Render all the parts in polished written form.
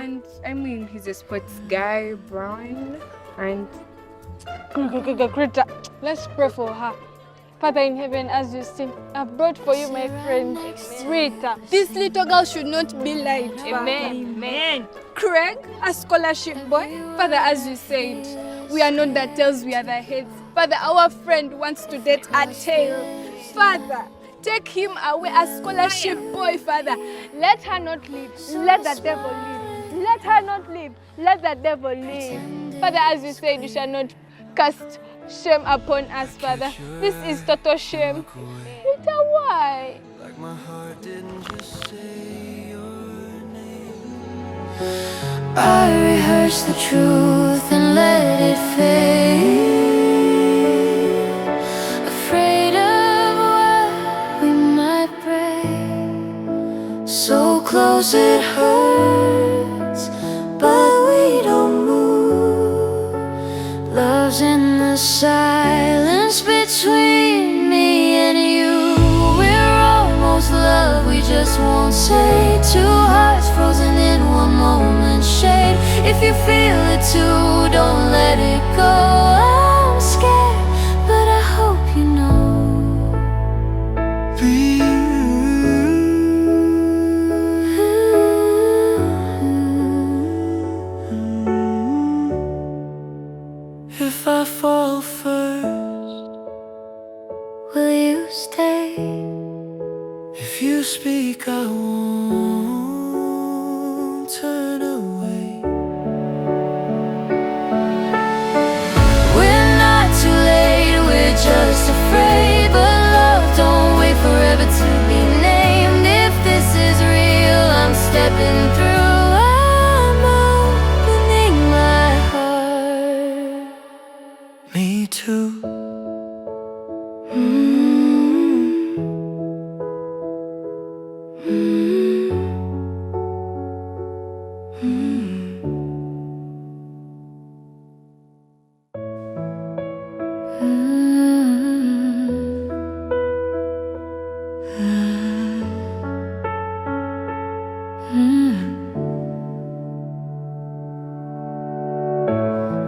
And I mean, he's a sports guy, brown, and... Greta, let's pray for her. Father in heaven, as you see, I've brought for you my friend, Rita. This little girl should not be lied. Amen. Amen. Craig, a scholarship boy. Father, as you said, we are not the tails, we are the heads. Father, our friend wants to date a tail. Father, take him away, a scholarship boy, Father. Let her not live. Let the devil live. Let her not live. Let the devil live. Father, as you said, you shall not cast shame upon us, Father. This is total shame. Rita, why? Like my heart didn't just say your name. I rehearse the truth and let it fade. Afraid of what we might break. So close it hurts, but we don't move. Love's in the silence between me and you. We're almost love, we just won't say. Two hearts frozen in one moment shade. If you feel it too, don't let it go. I'm scared, but I hope you know. If I fall first, Will you stay? if you speak, I won't turn away. We're not too late, we're just afraid. But love don't wait forever to be named. If this is real, I'm stepping through. I'm opening my heart. Me too.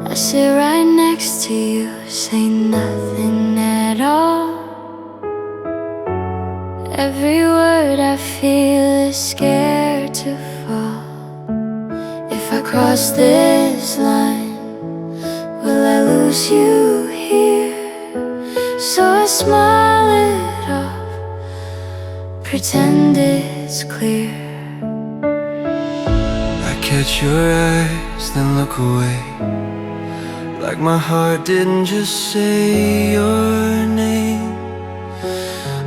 I sit right next to you, say nothing at all. Every word I feel is scared to fall. If I cross this line, will I lose you here? So I smile it off, pretend it's clear. I catch your eyes, then look away. Like my heart didn't just say your name.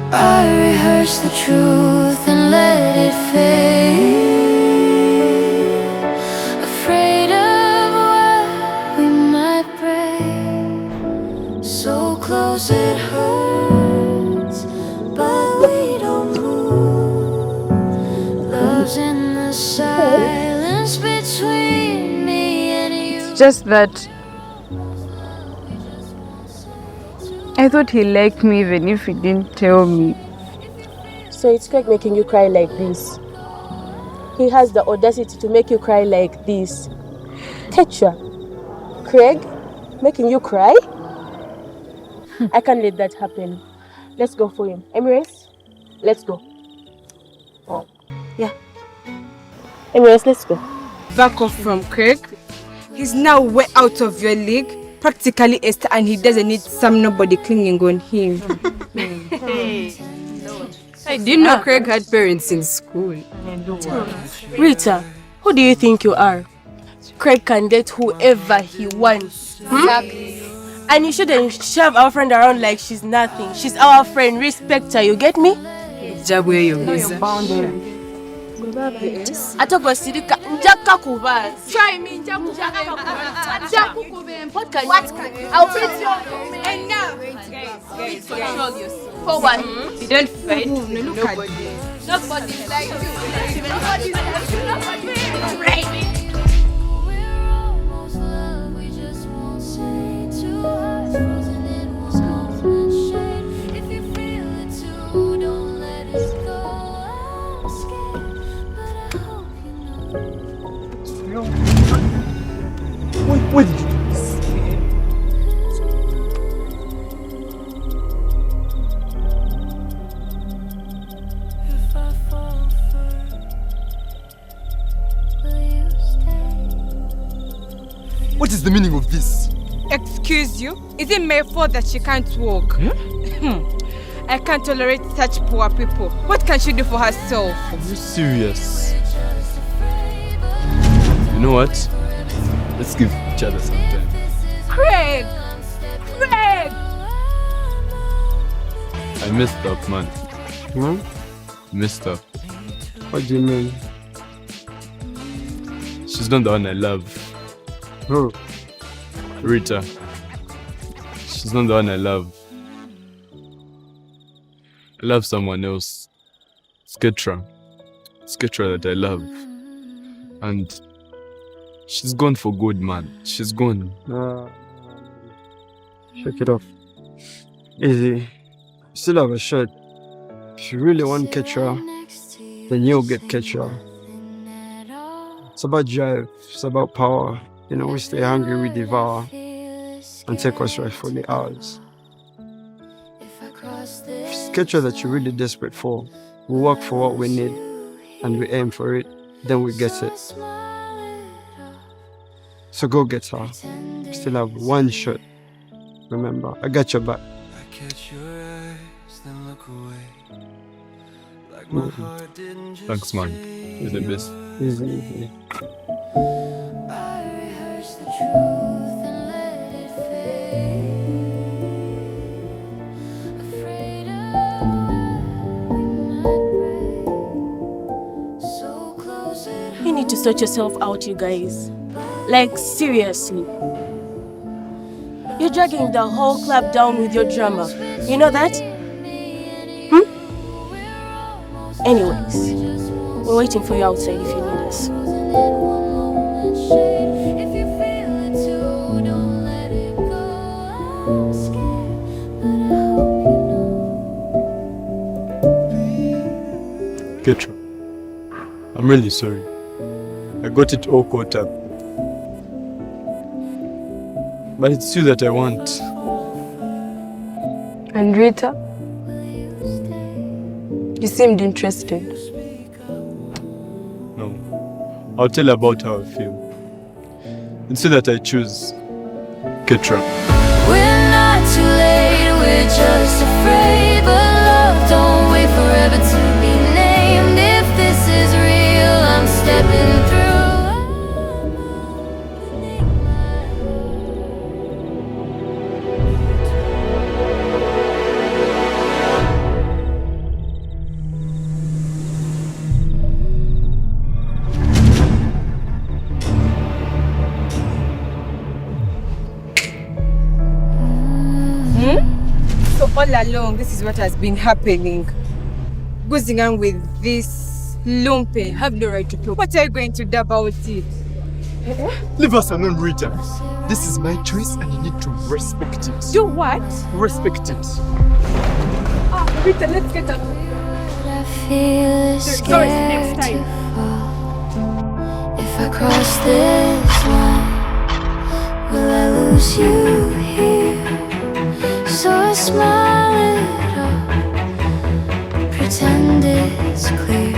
I rehearse the truth and let it fade. Afraid of what we might break. So close it hurts, but we don't move. Love's in the silence between me and you. It's just that I thought he liked me even if he didn't tell me. So it's Craig making you cry like this. He has the audacity to make you cry like this. Tetra, Craig making you cry? I can't let that happen. Let's go for him. Emirates, let's go. Oh, yeah. Emirates, let's go. Back off from Craig. He's now way out of your league. Practically a star, and he doesn't need some nobody clinging on him. I didn't know Craig had parents in school. Rita, who do you think you are? Craig can date whoever he wants. Exactly. And you shouldn't shove our friend around like she's nothing. She's our friend. Respect her, you get me? Jabwe yobiza. Atogosirika njaka kubaza. Try me, Jaku. What can you do? I'll beat you. Enough. Guys. Control yourself. Forward. You don't fight. Look at this. Nobody's like you. Nobody's like you. Nobody's like you. We're almost love, we just won't say. Two hearts frozen in one moment shade. If you feel it too, don't let it go. I'm scared, but I hope you know. Why did you do this? If I fall first, will you stay? What is the meaning of this? Excuse you? Is it my fault that she can't walk? I can't tolerate such poor people. What can she do for herself? Are you serious? You know what? Let's give each other some time. Craig! Craig! I messed up, man. Messed up. What do you mean? She's not the one I love. Who? Rita. She's not the one I love. I love someone else. It's Ketra. It's Ketra that I love. And she's gone for good, man. She's gone. Shake it off. Easy. Still have a shot. If you really want Ketra, then you'll get Ketra. It's about drive. It's about power. You know, we stay hungry, we devour, and take what's rightfully ours. If it's Ketra that you're really desperate for, we work for what we need, and we aim for it, then we get it. So go get her. You still have one shot. Remember, I got your back. I catch your eyes, then look away. Like my heart didn't just Thanks, man. You're the best. Easy, easy. I rehearse the truth and let it fade. Afraid of what we might break. So close it You need to sort yourself out, you guys. Like, seriously. You're dragging the whole club down with your drama. You know that? Anyways, we're waiting for you outside if you need us. If you feel it too, don't let it go. I'm scared, but I hope you know. Ketra, I'm really sorry. I got it all caught up. But it's you that I want. And Rita? You seemed interested. No. I'll tell her about how I feel. It's you that I choose. Ketra. We're not too late, we're just afraid. But love don't wait forever to be named. If this is real, I'm stepping through. So all along, this is what has been happening. Goozing on with this lumpe, have no right to talk. What are you going to do about it? Leave us alone, Rita. This is my choice and you need to respect it. Do what? Respect it. Rita, let's get up. I feel scared to fall. If I cross this line, will I lose you here? So I smile it up, pretend it's clear.